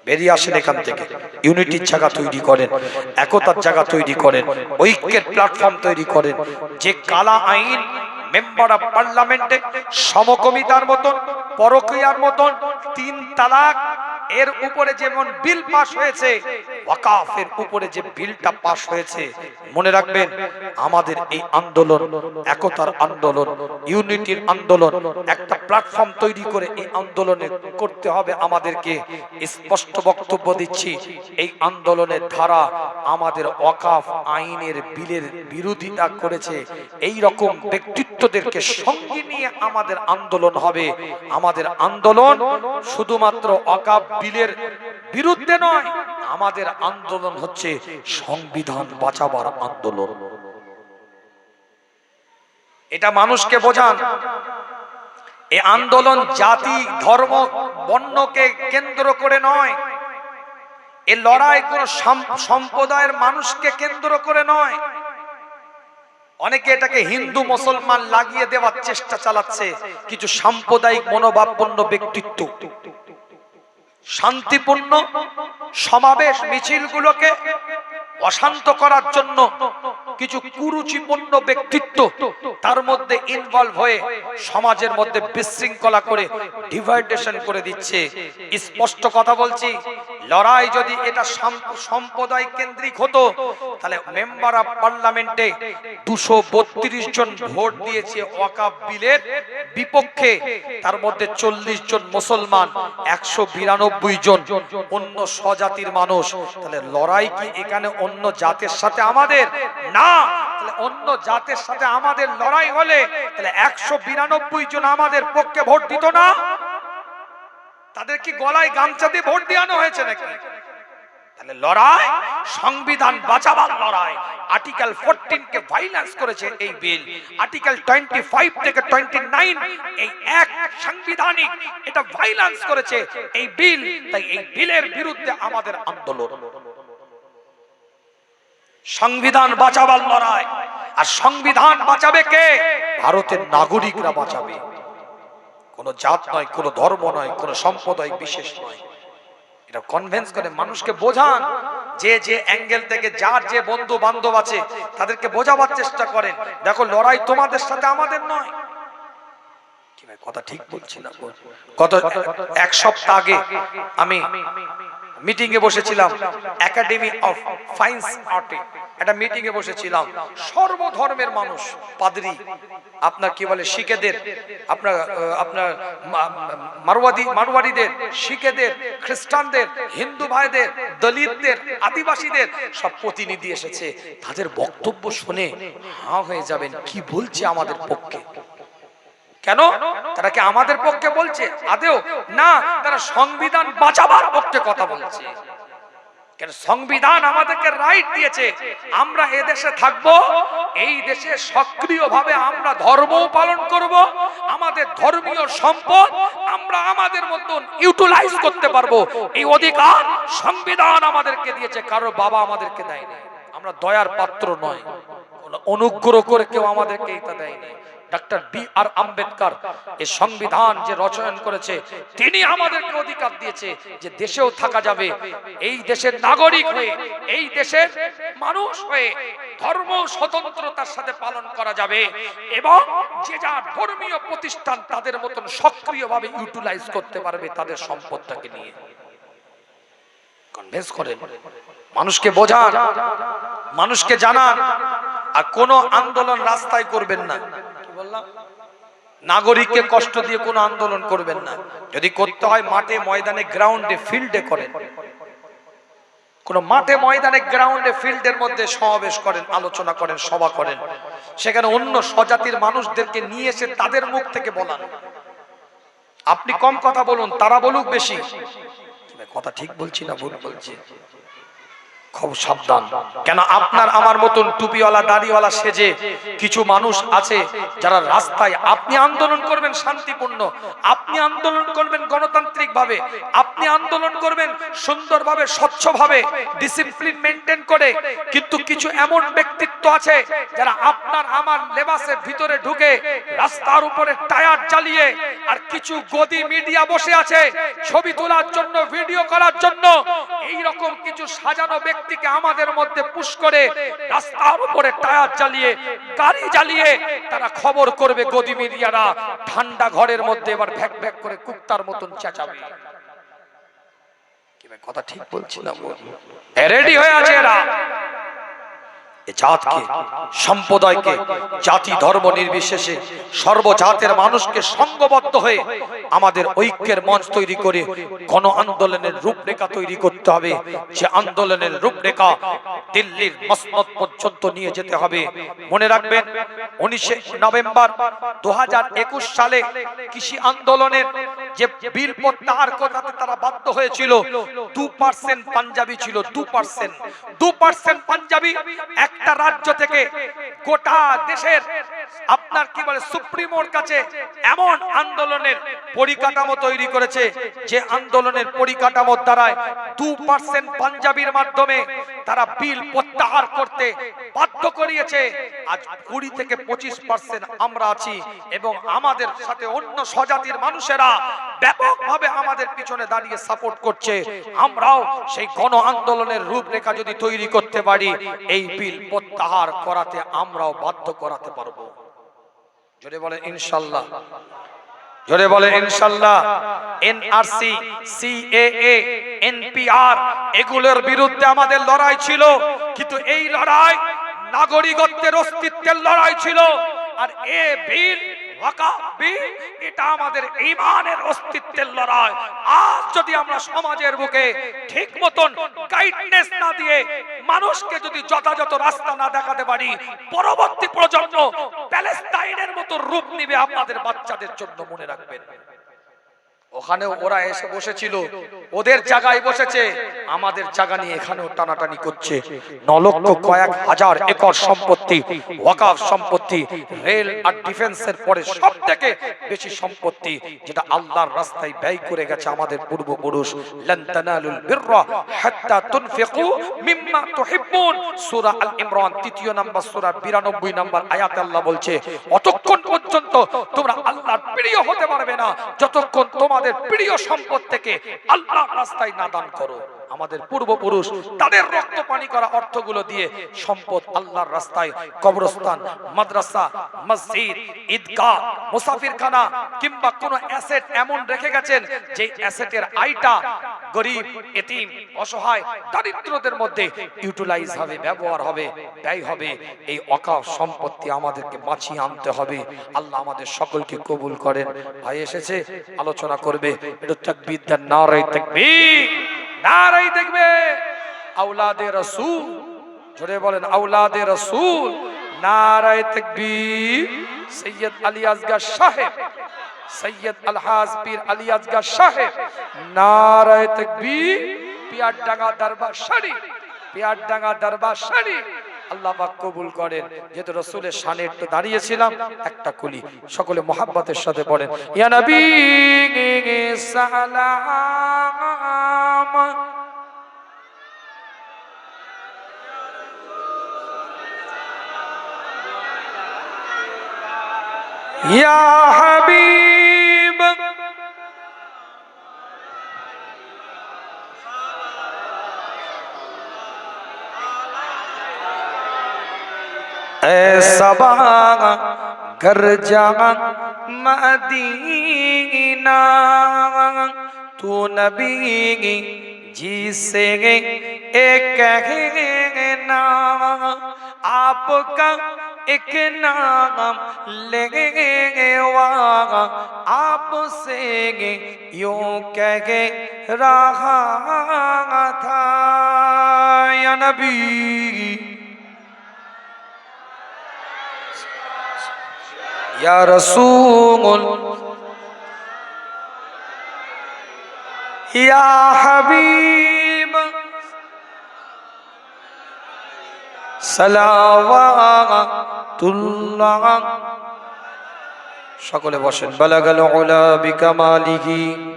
বেরিয়ে আসেন এখান থেকে, ইউনিটির জায়গা তৈরি করেন, একতার জায়গা তৈরি করেন, ঐক্যের প্ল্যাটফর্ম তৈরি করেন। যে কালা আইন মেম্বার অফ পার্লামেন্টে সমকমিতার মতন, পরকীয়ার মতন, 3 তালাক এর উপরে যেমন বিল পাস হয়েছে, ওয়াকাফের উপরে যে বিলটা পাস হয়েছে, মনে রাখবেন আমাদের এই আন্দোলন, একতার আন্দোলন, ইউনিটির আন্দোলন, একটা প্ল্যাটফর্ম তৈরি করে এই আন্দোলনে করতে হবে আমাদেরকে। স্পষ্ট বক্তব্য দিচ্ছি, এই আন্দোলনের ধারা আমাদের ওয়াকাফ আইনের বিলের বিরোধিতা করেছে, এই রকম ব্যক্তিত্বদেরকে সঙ্গে নিয়ে আমাদের আন্দোলন হবে। আমাদের আন্দোলন শুধুমাত্র ওয়াকাফ বিলের বিরুদ্ধে নয়, আমাদের আন্দোলন হচ্ছে সংবিধান বাঁচাবার আন্দোলন। এটা মানুষকে বোঝান। এই আন্দোলন জাতি, ধর্ম, বর্ণকে কেন্দ্র করে নয়, এ লড়াই কোন সম্প্রদায়ের মানুষকে কেন্দ্র করে নয়। অনেকে এটাকে হিন্দু মুসলমান লাগিয়ে দেওয়ার চেষ্টা চালাচ্ছে। কিছু সাম্প্রদায়িক মনোভাবপূর্ণ ব্যক্তিত্ব শান্তিপূর্ণ সমাবেশ মিছিলগুলোকে অশান্ত করার জন্য কিছু কুরুচিপূর্ণ ব্যক্তিত্ব তার মধ্যে ইনভলভ হয়ে সমাজের মধ্যে বিশৃঙ্খলা করে ডিভাইডেশন করে দিচ্ছে। স্পষ্ট কথা বলছি, লড়াই যদি এটা সম্প্রদায় কেন্দ্রিক হতো, তাহলে মেম্বার অফ পার্লামেন্টে 232 জন ভোট দিয়েছে ওয়াকাফ বিলের বিপক্ষে, তার মধ্যে 40 জন মুসলমান, 192 জন অন্য স্বজাতির মানুষ। তাহলে লড়াই কি এখানে অন্য জাতের সাথে আমাদের না? তাহলে অন্য জাতের সাথে আমাদের লড়াই হলে তাহলে 192 জন আমাদের পক্ষে ভোট দিত না? তাদের কি গলায় গামছা দিয়ে ভোট দেওয়ানো হয়েছে নাকি? তাহলে লড়াই সংবিধান বাঁচাবার লড়াই। আর্টিকেল 14 কে ভাইলেন্স করেছে এই বিল। আর্টিকেল 25 থেকে 29 এই এক সাংবিধানিক, এটা ভাইলেন্স করেছে এই বিল। তাই এই বিলের বিরুদ্ধে আমাদের আন্দোলন। সংবিধান বাঁচাবার লড়াই। আর সংবিধান বাঁচাবে কে? ভারতের নাগরিকরা বাঁচাবে। কোন জাত নয়, কোন ধর্ম নয়, কোন সম্প্রদায় বিশেষ নয়। এটা কনভিন্স করে মানুষকে বোঝান, যে যে অ্যাঙ্গেল থেকে যার যে বন্ধু বান্ধব আছে তাদেরকে বোঝাবার চেষ্টা করেন, দেখো লড়াই তোমাদের সাথে আমাদের নয়। কি ভাই কথা ঠিক বলছি না? গত 1 সপ্তাহ আগে আমি মিটিং এ বসেছিলাম, একাডেমি অফ ফাইন আর্টে একটা মিটিং এ বসেছিলাম। সর্বধর্মের মানুষ, পাদ্রী, আপনার কি বলে শিখেদের, আপনার মারওয়াড়িদের, শিখেদের, খ্রিস্টানদের, হিন্দু ভাইদের, দলিতদের, আদিবাসীদের সব প্রতিনিধি এসেছে। তাদের বক্তব্য শুনে হাঁ হয়ে যাবেন, কি বলছে আমাদের পক্ষে। কেন? তারা কি আমাদের পক্ষে বলছে? আদেও না, তারা সংবিধান বাঁচাবার পক্ষে কথা বলছে। কেন? সংবিধান আমাদেরকে রাইট দিয়েছে, আমরা এদেশে থাকবো, এই দেশে সক্রিয়ভাবে আমরা ধর্ম পালন করব, আমাদের ধর্মীয় সম্পদ আমরা আমাদের মতন ইউটিলাইজ করতে পারবো। এই অধিকার সংবিধান আমাদেরকে দিয়েছে, কারো বাবা আমাদেরকে দেয়নি। আমরা দয়ার পাত্র নয়, অনুগ্রহ করে কেউ আমাদেরকে এটা দেয়নি। Doctor B.R.. আম্বেদকর এই সংবিধান যে রচনা করেছে, তিনি আমাদেরকে অধিকার দিয়েছে যে দেশেও থাকা যাবে, এই দেশের নাগরিক হয়ে, এই দেশের মানুষ হয়ে ধর্ম স্বতন্ত্রতার সাথে পালন করা যাবে, এবং যে যার ধর্মীয় প্রতিষ্ঠান তাদের মতন সক্রিয়ভাবে ইউটিলাইজ করতে পারবে তাদের সম্পদটাকে নিয়ে। কনভিন্স করেন, মানুষকে বোঝান, মানুষকে জানান। আর কোন আন্দোলন রাস্তায় করবেন না, নাগরিককে কষ্ট দিয়ে কোন আন্দোলন করবেন না। যদি করতে হয় মাঠে ময়দানে, গ্রাউন্ডে, ফিল্ডে করেন। কোন মাঠে ময়দানে, গ্রাউন্ডে, ফিল্ডের মধ্যে সমাবেশ করেন, আলোচনা করেন, সভা করেন। সেখানে অন্য স্বজাতির মানুষদেরকে নিয়ে এসে তাদের মুখ থেকে বলান। আপনি কম কথা বলুন, তারা বলুক বেশি। কথা ঠিক বলছি না ভুল বলছি? খুব সাবধান। কেন আপনার আমার মতন টুপিওয়ালা দাড়িওয়ালা সেজে কিছু মানুষ আছে যারা রাস্তায়, আপনি আন্দোলন করবেন শান্তিপূর্ণ, আপনি আন্দোলন করবেন গণতান্ত্রিক ভাবে, আপনি আন্দোলন করবেন সুন্দরভাবে স্বচ্ছভাবে ডিসিপ্লিন মেনটেন করে, কিন্তু কিছু এমন ব্যক্তিত্ব আছে যারা আপনার আমার লেবাসের ভিতরে ঢুকে রাস্তার উপরে টায়ার জ্বালিয়ে, আর কিছু গদি মিডিয়া বসে আছে ছবি তোলার জন্য, ভিডিও করার জন্য। এই রকম কিছু সাজানো ব্যক্তিকে আমাদের মধ্যে পুশ করে রাস্তার উপরে টায়ার জ্বালিয়ে, গাড়ি জ্বালিয়ে তারা খবর করবে গদি মিডিয়ারা, ঠান্ডা ঘরের মধ্যে এবার ভ্যাক ভ্যাক করে কুত্তার মতন চেঁচাবে। কি ভাই কথা ঠিক বলছি না? রেডি হয়ে আছে এরা। জাতকে, সম্প্রদায়কে, জাতি ধর্ম নির্বিশেষে সর্বজাতের মানুষকে সংঘবদ্ধ হয়ে আমাদের ঐক্যের মঞ্চ তৈরি করে গণ আন্দোলনের রূপরেখা তৈরি করতে হবে। যে আন্দোলনের রূপরেখা দিল্লির মসনদ পর্যন্ত নিয়ে যেতে হবে। মনে রাখবেন 19 নভেম্বর 2021 সালে কৃষি আন্দোলনের যে বিল প্রত্যাহার করতে তারা বাধ্য হয়েছিল, 2% পাঞ্জাবি ছিল, 2% পাঞ্জাবি একটা রাজ্য থেকে গোটা দেশের আপনার কি বলে সুপ্রিমোর কাছে এমন আন্দোলনের পরিকাঠামো তৈরি করেছে, যে আন্দোলনের পরিকাঠামোর দ্বারায় 2% পাঞ্জাবির মাধ্যমে তারা বিল প্রত্যাহার করতে বাধ্য করিয়েছে। আজ 20 থেকে 25% আমরা আছি এবং আমাদের সাথে অন্য স্বজাতির মানুষেরা ব্যাপকভাবে আমাদের পিছনে দাঁড়িয়ে সাপোর্ট করছে। আমরাও সেই গণ আন্দোলনের রূপরেখা যদি তৈরি করতে পারি, এই বিল প্রত্যাহার করাতে আমরাও বাধ্য করাতে পারবো। জোরে বলেন ইনশাআল্লাহ, জোরে বলেন ইনশাআল্লাহ। এনআরসি, সিএএ, এনপিআর এগুলোর বিরুদ্ধে আমাদের লড়াই ছিল, কিন্তু এই লড়াই নাগরিকত্বের অস্তিত্বের লড়াই ছিল। আর এ বিল ওয়াকফ বিল, এটা আমাদের ঈমানের অস্তিত্বের লড়াই। আজ যদি আমরা সমাজের বুকে ঠিক মতন গাইডনেস না দিয়ে মানুষকে যদি যথাযথ রাস্তা না দেখাতে পারি, পরবর্তী প্রজন্ম প্যালেস্টাইনের মতো রূপ নিবে আপনাদের বাচ্চাদের জন্য। মনে রাখবেন, ওখানে ওরা এসে বসেছিল, ওদের জায়গায় বসেছে, আমাদের জায়গা নিয়ে এখানেও টানাটানি করছে। 9 লক্ষ কয়েক হাজার একর সম্পত্তি, ওয়াকফ সম্পত্তি, রেল আর ডিফেন্সের পরে সব থেকে বেশি সম্পত্তি যেটা আল্লাহর রাস্তায় ব্যয় করে গেছে আমাদের পূর্বপুরুষ। লান তানালুল বিররা হাত্তা তুনফিকু মিম্মা তুহিব্বুন, সূরা আল ইমরান 3 নম্বর সূরা 92 নম্বর আয়াতে আল্লাহ বলছে, অতক্ষণ পর্যন্ত তোমরা আল্লাহর প্রিয় হতে পারবে না যতক্ষণ তোমাদের প্রিয় সম্পদ থেকে আল্লাহর রাস্তায় না দান করো। আমাদের পূর্বপুরুষ তাদের রক্ত পানি করা অর্থগুলো দিয়ে সম্পদ আল্লাহর রাস্তায়, কবরস্থান, মাদ্রাসা, মসজিদ, ঈদগাহ, মুসাফিরখানা কিংবা কোন অ্যাসেট এমন রেখে গেছেন যে অ্যাসেটের আয়টা গরিব, এতিম, অসহায়, দরিদ্রদের মধ্যে ইউটিলাইজ হবে, ব্যবহার হবে, ব্যয় হবে। এই ওয়াকফ সম্পত্তি আমাদেরকে বাঁচিয়ে আনতে হবে। আল্লাহ আমাদের সকলকে কবুল করেন। ভাই এসেছে, আলোচনা করবে, এটা তাকবীর দেন, নারে তাকবীর, নারে তাকবীর। আওলাদে রাসূল, জোরে বলেন আওলাদে রাসূল, নারে তাকবীর। সৈয়দ আলী আসগর সাহেব, সৈয়দ আলহাজ পীর আলী আসগর সাহেব, নারে তাকবীর। পিয়ারডাঙ্গা দরবার শরীফ, পিয়ারডাঙ্গা দরবার শরীফ। আল্লাহ পাক কবুল করেন। যেহেতু রাসূলের শানে একটু দাঁড়িয়েছিলাম, একটা কুলি সকলে মোহাব্বতের সাথে পড়েন, ইয়া নবী সালাম, ইয়া হাবিব, सबा घर जा मदीना, तू नबी जी से एक कहना, आपका एक नाम लेगा, आपसे यूं कह रहा था, या नबी या रसूल या हबीब, সালাওয়াতুল্লাহ। সকলে বসেন। বালাগাল উলা বিকামালিহি